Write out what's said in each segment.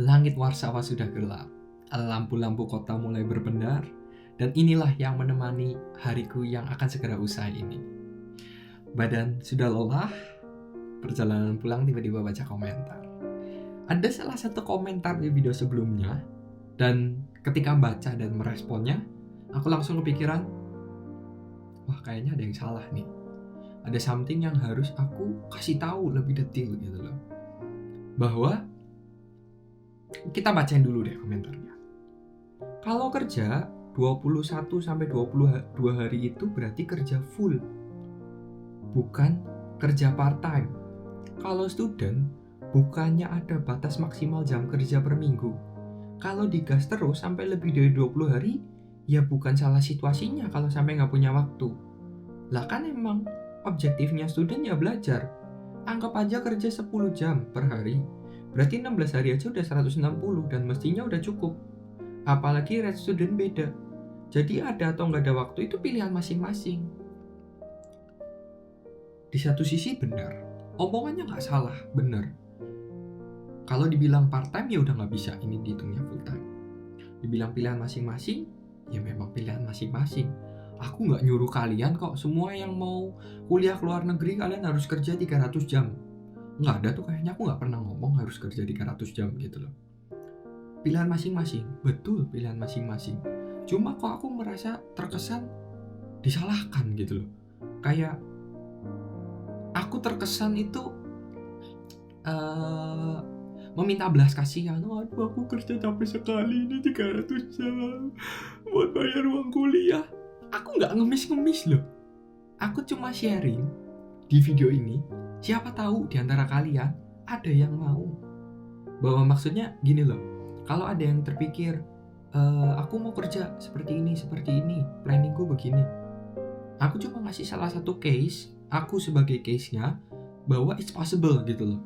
Langit Warsawa sudah gelap, lampu-lampu kota mulai berpendar, dan inilah yang menemani hariku yang akan segera usai ini. Badan sudah lelah, perjalanan pulang tiba-tiba baca komentar. Ada salah satu komentar di video sebelumnya, dan ketika baca dan meresponnya, aku langsung kepikiran, wah kayaknya ada yang salah nih. Ada something yang harus aku kasih tahu lebih detail gitu loh. Bahwa kita bacain dulu deh komentarnya. Kalau kerja 21 sampai 22 hari itu berarti kerja full, bukan kerja part time. Kalau student, bukannya ada batas maksimal jam kerja per minggu. Kalau digas terus sampai lebih dari 20 hari, ya bukan salah situasinya kalau sampai nggak punya waktu. Lah kan emang objektifnya student ya belajar. Anggap aja kerja 10 jam per hari. Berarti 16 hari aja udah 160 dan mestinya udah cukup. Apalagi red student beda. Jadi ada atau nggak ada waktu itu pilihan masing-masing. Di satu sisi benar, omongannya nggak salah, benar. Kalau dibilang part time ya udah nggak bisa, ini dihitungnya full time. Dibilang pilihan masing-masing, ya memang pilihan masing-masing. Aku nggak nyuruh kalian kok, semua yang mau kuliah ke luar negeri kalian harus kerja 300 jam. Nggak ada tuh kayaknya, aku nggak pernah ngomong harus kerja 300 jam gitu loh. Pilihan masing-masing, betul pilihan masing-masing. Cuma kok aku merasa terkesan disalahkan gitu loh. Kayak aku terkesan itu meminta belas kasihan. Aduh aku kerja capek sekali ini 300 jam buat bayar uang kuliah. Aku nggak ngemis-ngemis loh. Aku cuma sharing di video ini. Siapa tahu di antara kalian ada yang mau. Bahwa maksudnya gini loh. Kalau ada yang terpikir, aku mau kerja seperti ini, planningku begini. Aku cuma ngasih salah satu case, aku sebagai case-nya, bahwa it's possible gitu loh.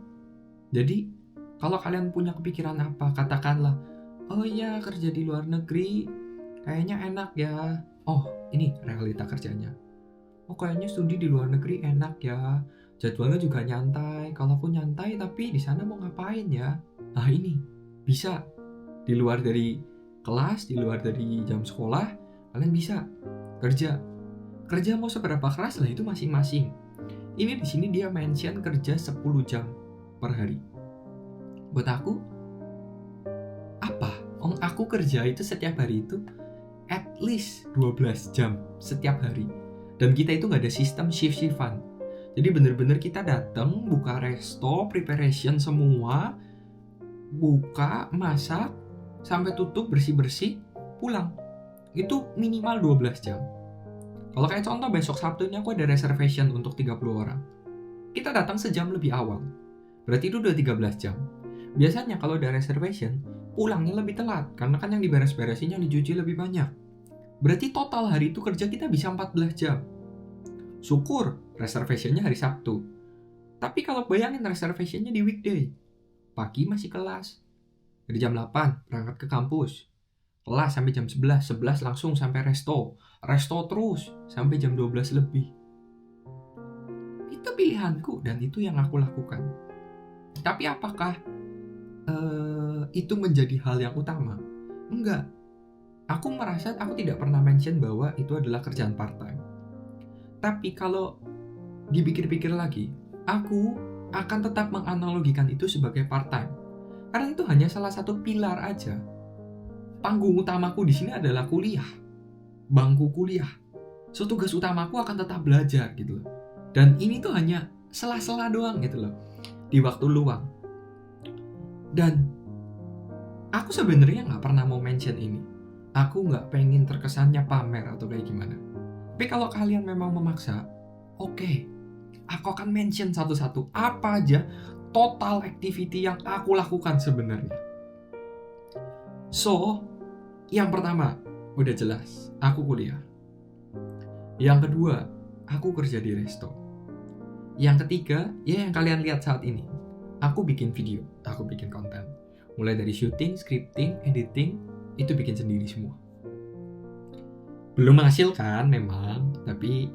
Jadi, kalau kalian punya kepikiran apa, katakanlah, oh iya kerja di luar negeri, kayaknya enak ya. Oh, ini realita kerjanya. Oh, kayaknya studi di luar negeri enak ya. Jadwalnya juga nyantai. Kalau aku nyantai, tapi di sana mau ngapain ya? Nah ini, bisa. Di luar dari kelas, di luar dari jam sekolah, kalian bisa kerja. Kerja mau seberapa keras lah itu masing-masing. Ini di sini dia mention kerja 10 jam per hari. Buat aku, apa? Aku kerja itu setiap hari itu at least 12 jam setiap hari. Dan kita itu nggak ada sistem shift-shiftan. Jadi bener-bener kita datang, buka resto, preparation semua, buka, masak, sampai tutup, bersih-bersih, pulang. Itu minimal 12 jam. Kalau kayak contoh besok Sabtu ini aku ada reservation untuk 30 orang. Kita datang sejam lebih awal. Berarti itu udah 13 jam. Biasanya kalau ada reservation, pulangnya lebih telat. Karena kan yang diberes-beresin, yang dicuci lebih banyak. Berarti total hari itu kerja kita bisa 14 jam. Syukur reservationnya hari Sabtu. Tapi kalau bayangin reservationnya di weekday. Pagi masih kelas. Dari jam 8 berangkat ke kampus. Kelas sampai jam 11. 11 langsung sampai resto. Resto terus sampai jam 12 lebih. Itu pilihanku dan itu yang aku lakukan. Tapi apakah itu menjadi hal yang utama? Enggak. Aku merasa aku tidak pernah mention bahwa itu adalah kerjaan part-time. Tapi kalau dipikir-pikir lagi, aku akan tetap menganalogikan itu sebagai part-time. Karena itu hanya salah satu pilar aja. Panggung utamaku di sini adalah kuliah. Bangku kuliah. So tugas utamaku akan tetap belajar gitu loh. Dan ini tuh hanya sela-sela doang gitu loh. Di waktu luang. Dan aku sebenarnya nggak pernah mau mention ini. Aku nggak pengen terkesannya pamer atau kayak gimana. Tapi kalau kalian memang memaksa, oke, aku akan mention satu-satu apa aja total activity yang aku lakukan sebenarnya. So, yang pertama, udah jelas, aku kuliah. Yang kedua, aku kerja di resto. Yang ketiga, ya yang kalian lihat saat ini, aku bikin video, aku bikin konten. Mulai dari syuting, scripting, editing, itu bikin sendiri semua. Belum menghasilkan memang, tapi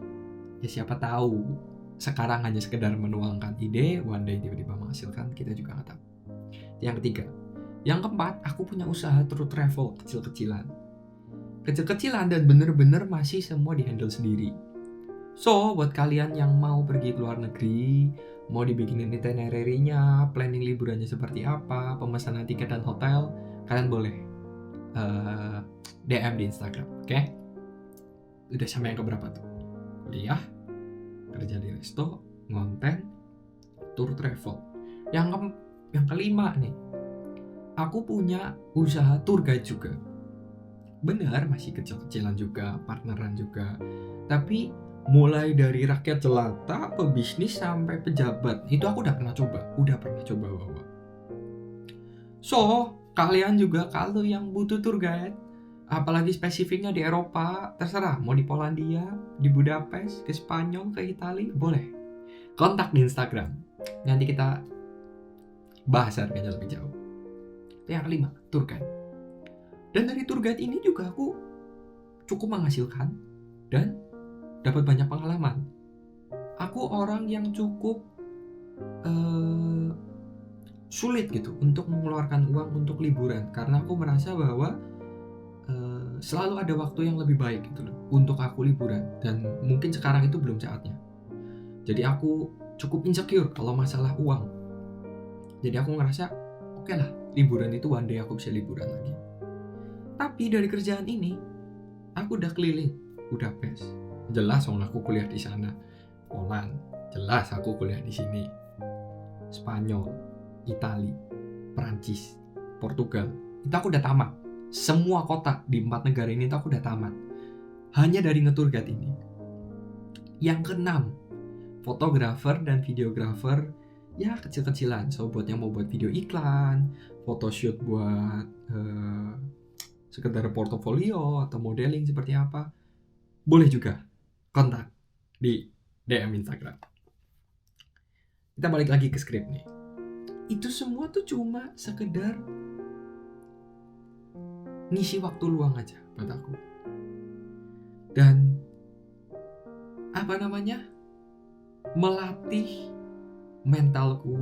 ya siapa tahu. Sekarang hanya sekedar menuangkan ide, one day tiba-tiba menghasilkan, kita juga nggak tahu. Yang ketiga, Yang keempat, aku punya usaha tour travel kecil-kecilan. Kecil-kecilan dan bener-bener masih semua dihandle sendiri. So, buat kalian yang mau pergi ke luar negeri, mau dibikinin itinerary-nya, planning liburannya seperti apa, pemesanan tiket dan hotel, kalian boleh DM di Instagram, oke? Udah sampai yang keberapa tuh? Kuliah, kerja di resto, ngonten, tour travel. Yang kelima nih, aku punya usaha tour guide juga. Benar, masih kecil-kecilan juga, partneran juga. Tapi mulai dari rakyat jelata, pebisnis sampai pejabat, itu aku udah pernah coba bawa. So, kalian juga kalau yang butuh tour guide, apalagi spesifiknya di Eropa, terserah mau di Polandia, di Budapest, ke Spanyol, ke Italia, boleh. Kontak di Instagram. Nanti kita bahas harganya lebih jauh. Itu yang kelima, tour guide. Dan dari tour guide ini juga aku cukup menghasilkan dan dapat banyak pengalaman. Aku orang yang cukup sulit gitu untuk mengeluarkan uang untuk liburan, karena aku merasa bahwa selalu ada waktu yang lebih baik gitu loh untuk aku liburan, dan mungkin sekarang itu belum saatnya. Jadi aku cukup insecure kalau masalah uang. Jadi aku ngerasa oke lah, liburan itu one day aku bisa liburan lagi. Tapi dari kerjaan ini aku udah keliling Budapest, jelas aku kuliah di sana. Poland, jelas aku kuliah di sini. Spanyol, Italia, Prancis, Portugal, itu aku udah tamat. Semua kota di 4 negara ini tuh aku udah tamat. Hanya dari ngetur guide ini. Yang keenam, fotografer dan videografer ya kecil-kecilan. So buat yang mau buat video iklan, photoshoot buat sekedar portofolio atau modeling seperti apa, boleh juga kontak di DM Instagram. Kita balik lagi ke skrip nih. Itu semua tuh cuma sekedar ngisi waktu luang aja buat aku. Dan melatih mentalku,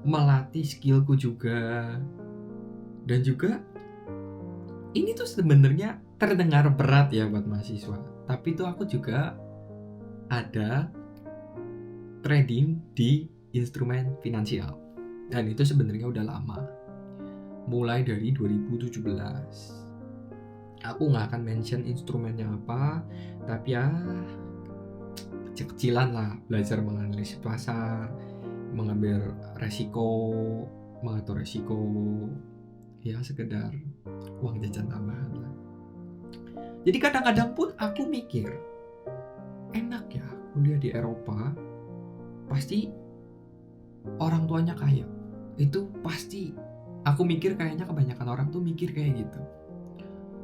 melatih skillku juga. Dan juga ini tuh sebenarnya terdengar berat ya buat mahasiswa, tapi tuh aku juga ada trading di instrumen finansial, dan itu sebenarnya udah lama, mulai dari 2017. Aku nggak akan mention instrumennya apa, tapi ya kecil-kecilan lah, belajar menganalisis pasar, mengambil resiko, mengatur resiko, ya sekedar uang jajan tambahan lah. Jadi kadang-kadang pun aku mikir, enak ya kuliah di Eropa, pasti orang tuanya kaya. Itu pasti, aku mikir kayaknya kebanyakan orang tuh mikir kayak gitu.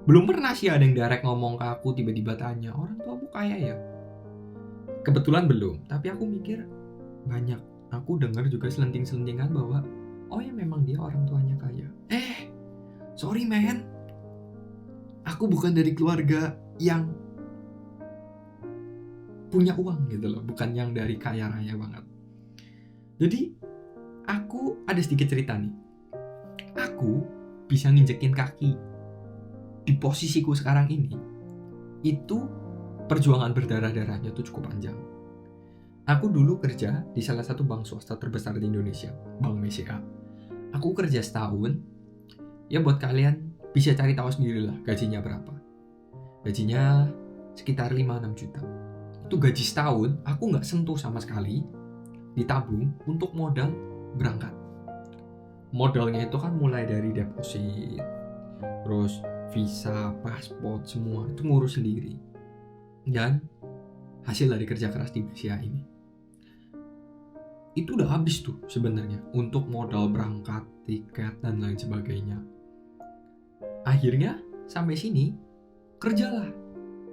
Belum pernah sih ada yang direct ngomong ke aku, tiba-tiba tanya, orang tuamu kaya ya? Kebetulan belum, tapi aku mikir banyak. Aku dengar juga selenting-selentingan bahwa oh ya memang dia orang tuanya kaya. Sorry man, aku bukan dari keluarga yang punya uang gitu loh, bukan yang dari kaya raya banget. Jadi aku ada sedikit cerita nih. Aku bisa nginjekin kaki di posisiku sekarang ini, itu perjuangan berdarah-darahnya tuh cukup panjang. Aku dulu kerja di salah satu bank swasta terbesar di Indonesia, Bank BCA. Aku kerja setahun. Ya buat kalian bisa cari tahu sendirilah gajinya berapa. Gajinya sekitar 5-6 juta. Itu gaji setahun, aku nggak sentuh sama sekali, ditabung untuk modal berangkat. Modalnya itu kan mulai dari deposit, terus visa, paspor, semua itu ngurus sendiri. Dan hasil dari kerja keras di BCA ini, itu udah habis tuh sebenarnya untuk modal berangkat, tiket, dan lain sebagainya. Akhirnya sampai sini kerjalah,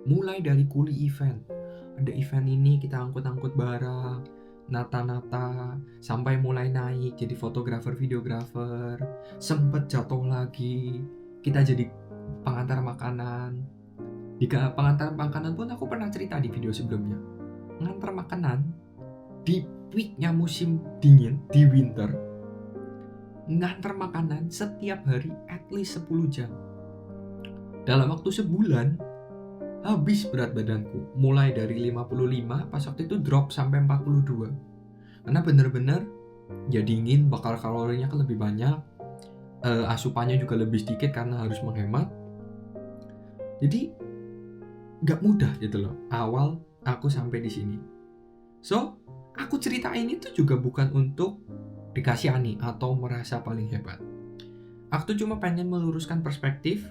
mulai dari kuli event. Ada event ini kita angkut-angkut barang, nata-nata, sampai mulai naik jadi fotografer, videografer. Sempet jatuh lagi, kita jadi pengantar makanan. Di pengantar makanan pun aku pernah cerita di video sebelumnya. Ngantar makanan di peaknya musim dingin, di winter, nganter makanan setiap hari at least 10 jam. Dalam waktu sebulan, habis berat badanku. Mulai dari 55, pas waktu itu drop sampai 42. Karena bener-bener ya dingin, bakal kalorinya kan lebih banyak. Asupannya juga lebih sedikit karena harus menghemat. Jadi gak mudah gitu loh awal aku sampai di sini. So, aku ceritain itu juga bukan untuk dikasihani atau merasa paling hebat. Aku tuh cuma pengen meluruskan perspektif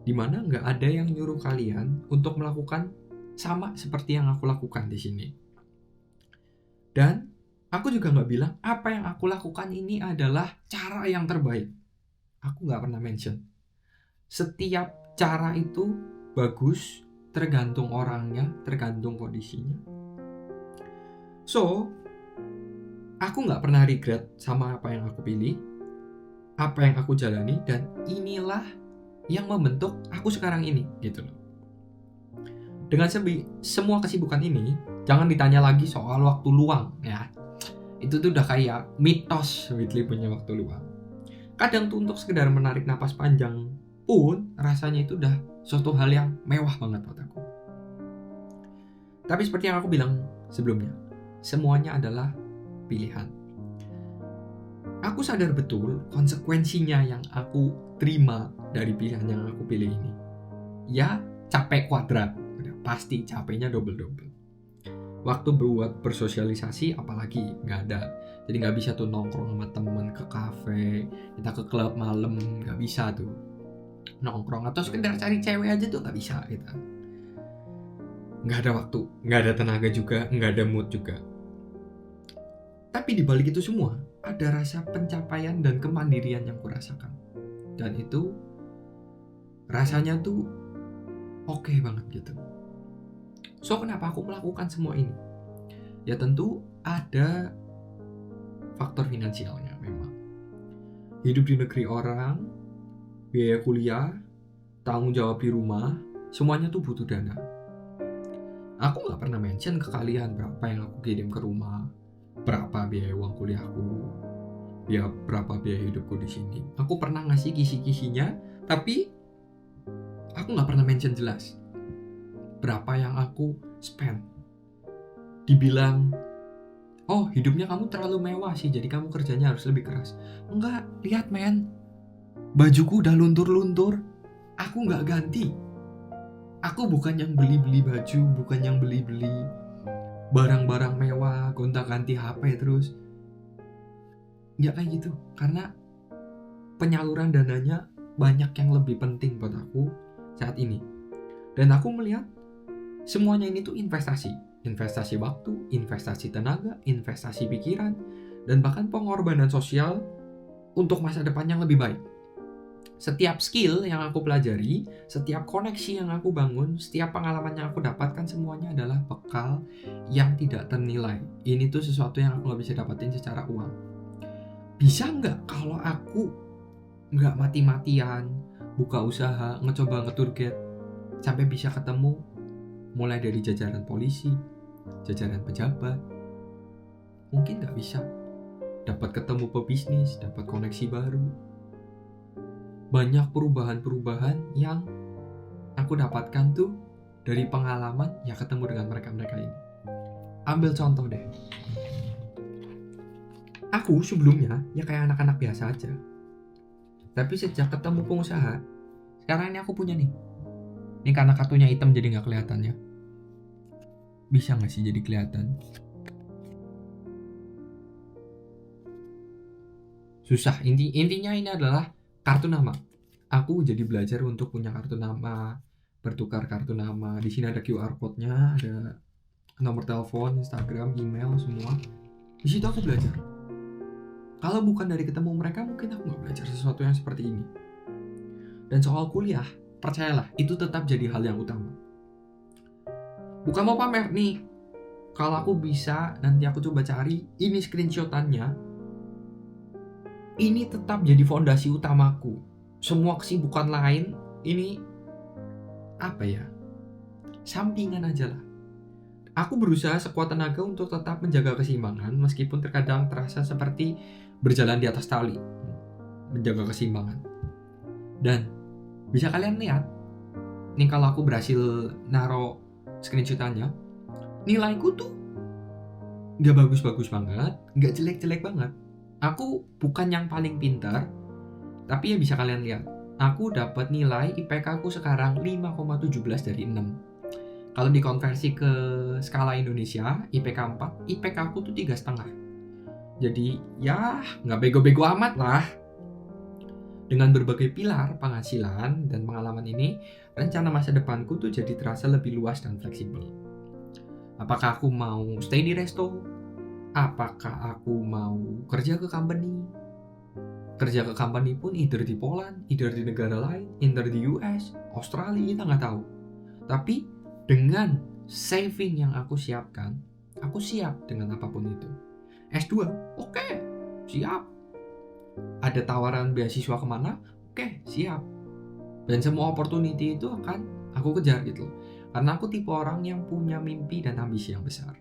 dimana nggak ada yang nyuruh kalian untuk melakukan sama seperti yang aku lakukan di sini. Dan aku juga nggak bilang apa yang aku lakukan ini adalah cara yang terbaik. Aku nggak pernah mention. Setiap cara itu bagus, tergantung orangnya, tergantung kondisinya. So, aku nggak pernah regret sama apa yang aku pilih, apa yang aku jalani, dan inilah yang membentuk aku sekarang ini, gitu loh. Dengan semua kesibukan ini, jangan ditanya lagi soal waktu luang, ya. Itu tuh udah kayak mitos Whitley punya waktu luang. Kadang tuh untuk sekedar menarik napas panjang pun rasanya itu udah suatu hal yang mewah banget buat aku. Tapi seperti yang aku bilang sebelumnya, semuanya adalah pilihan. Aku sadar betul konsekuensinya yang aku terima dari pilihan yang aku pilih ini. Ya, capek kuadrat. Udah pasti capeknya double-double. Waktu buat bersosialisasi apalagi nggak ada. Jadi nggak bisa tuh nongkrong sama temen ke kafe, kita ke klub malam, nggak bisa tuh. Nongkrong atau sekedar cari cewek aja tuh nggak bisa gitu. Nggak ada waktu, nggak ada tenaga juga, nggak ada mood juga. Tapi di balik itu semua, ada rasa pencapaian dan kemandirian yang kurasakan. Dan itu rasanya tuh oke banget gitu. So, kenapa aku melakukan semua ini? Ya tentu ada faktor finansialnya memang. Hidup di negeri orang, biaya kuliah, tanggung jawab di rumah, semuanya tuh butuh dana. Aku gak pernah mention ke kalian berapa yang aku kirim ke rumah, berapa biaya uang kuliahku, ya berapa biaya hidupku di sini. Aku pernah ngasih kisi-kisinya, tapi aku nggak pernah mention jelas berapa yang aku spend. Dibilang, oh hidupnya kamu terlalu mewah sih, jadi kamu kerjanya harus lebih keras. Enggak, lihat men, bajuku udah luntur-luntur, aku nggak ganti. Aku bukan yang beli-beli baju, bukan yang beli-beli barang-barang mewah, gonta-ganti HP terus. Nggak kayak gitu, karena penyaluran dananya banyak yang lebih penting buat aku saat ini. Dan aku melihat semuanya ini tuh investasi. Investasi waktu, investasi tenaga, investasi pikiran, dan bahkan pengorbanan sosial untuk masa depan yang lebih baik. Setiap skill yang aku pelajari, setiap koneksi yang aku bangun, setiap pengalaman yang aku dapatkan, semuanya adalah bekal yang tidak ternilai. Ini tuh sesuatu yang aku gak bisa dapatin secara uang. Bisa nggak kalau aku nggak mati-matian buka usaha, ngecoba nge-target sampai bisa ketemu mulai dari jajaran polisi, jajaran pejabat? Mungkin nggak bisa. Dapat ketemu pebisnis, dapat koneksi baru. Banyak perubahan-perubahan yang aku dapatkan tuh dari pengalaman ya ketemu dengan mereka-mereka ini. Ambil contoh deh. Aku sebelumnya ya kayak anak-anak biasa aja. Tapi sejak ketemu pengusaha, sekarang ini aku punya nih. Ini karena kartunya hitam jadi gak kelihatan ya. Bisa gak sih jadi kelihatan? Susah. Intinya ini adalah kartu nama. Aku jadi belajar untuk punya kartu nama, bertukar kartu nama. Di sini ada QR code-nya, ada nomor telepon, Instagram, email, semua. Di situ aku belajar. Kalau bukan dari ketemu mereka, mungkin aku nggak belajar sesuatu yang seperti ini. Dan soal kuliah, percayalah, itu tetap jadi hal yang utama. Bukan mau pamer nih. Kalau aku bisa, nanti aku coba cari ini screenshot-annya. Ini tetap jadi fondasi utamaku. Semua kesibukan lain ini apa ya? Sampingan aja lah. Aku berusaha sekuat tenaga untuk tetap menjaga keseimbangan meskipun terkadang terasa seperti berjalan di atas tali. menjaga keseimbangan. Dan bisa kalian lihat, nih kalau aku berhasil naro screenshotannya, nilaiku tuh gak bagus-bagus banget, gak jelek-jelek banget. Aku bukan yang paling pintar, tapi ya bisa kalian lihat, aku dapat nilai IPK aku sekarang 5,17 dari 6. Kalau dikonversi ke skala Indonesia, IPK 4, IPK aku tuh 3,5. Jadi ya nggak bego-bego amat lah. Dengan berbagai pilar penghasilan dan pengalaman ini, rencana masa depanku tuh jadi terasa lebih luas dan fleksibel. Apakah aku mau stay di resto? Apakah aku mau kerja ke company? Kerja ke company pun either di Poland, either di negara lain, either di US, Australia, kita nggak tahu. Tapi dengan saving yang aku siapkan, aku siap dengan apapun itu. S2, oke, siap. Ada tawaran beasiswa kemana? Oke, siap. Dan semua opportunity itu akan aku kejar gitu. Karena aku tipe orang yang punya mimpi dan ambisi yang besar.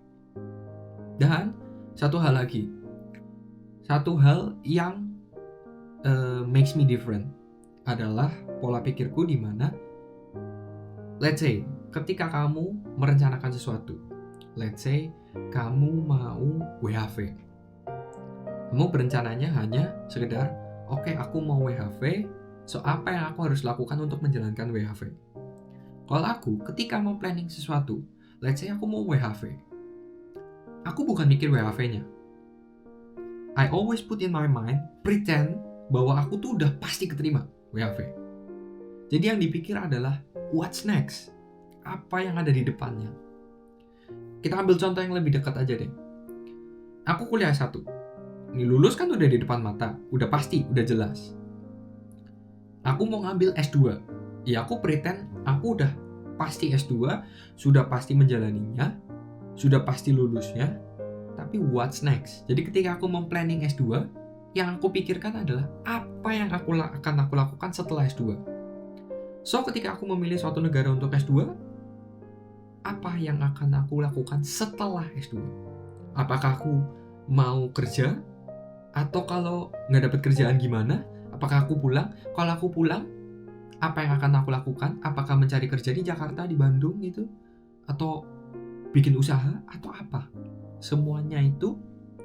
Dan satu hal lagi, satu hal yang makes me different adalah pola pikirku di mana, let's say, ketika kamu merencanakan sesuatu, let's say, kamu mau WHV. Kamu berencananya hanya sekedar, oke, aku mau WHV, so apa yang aku harus lakukan untuk menjalankan WHV? Kalau aku, ketika mau planning sesuatu, let's say aku mau WHV, aku bukan mikir WHV-nya. I always put in my mind, pretend bahwa aku tuh udah pasti keterima WHV. Jadi yang dipikir adalah, what's next? Apa yang ada di depannya? Kita ambil contoh yang lebih dekat aja deh. Aku kuliah 1. Ini lulus kan udah di depan mata, udah pasti, udah jelas. Aku mau ngambil S2. Ya aku pretend aku udah pasti S2, sudah pasti menjalaninya, sudah pasti lulusnya. Tapi what's next? Jadi ketika aku mau planning S2, yang aku pikirkan adalah apa yang akan aku lakukan setelah S2. So ketika aku memilih suatu negara untuk S2, apa yang akan aku lakukan setelah S2? Apakah aku mau kerja? Atau kalau nggak dapat kerjaan gimana? Apakah aku pulang? Kalau aku pulang, apa yang akan aku lakukan? Apakah mencari kerja di Jakarta, di Bandung gitu? Atau bikin usaha? Atau apa? Semuanya itu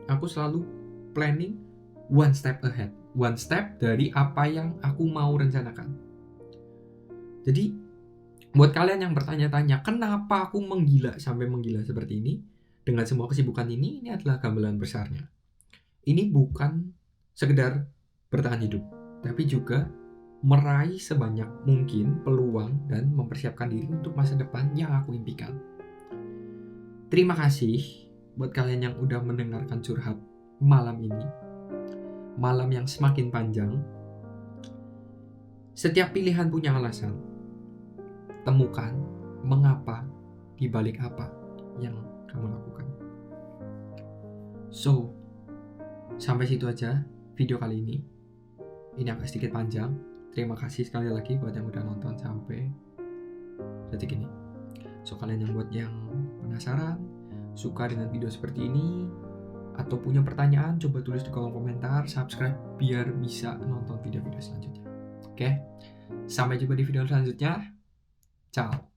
aku selalu planning one step ahead. One step dari apa yang aku mau rencanakan. Jadi, buat kalian yang bertanya-tanya, kenapa aku menggila sampai menggila seperti ini? Dengan semua kesibukan ini adalah gambaran besarnya. Ini bukan sekedar bertahan hidup, tapi juga meraih sebanyak mungkin peluang dan mempersiapkan diri untuk masa depan yang aku impikan. Terima kasih buat kalian yang udah mendengarkan curhat malam ini. Malam yang semakin panjang. Setiap pilihan punya alasan. Temukan mengapa dibalik apa yang kamu lakukan. So, sampai situ aja video kali ini. Ini agak sedikit panjang. Terima kasih sekali lagi buat yang udah nonton sampai detik ini. So, kalian yang penasaran, suka dengan video seperti ini, atau punya pertanyaan, coba tulis di kolom komentar, subscribe biar bisa nonton video-video selanjutnya. Oke, sampai jumpa di video selanjutnya. Ciao.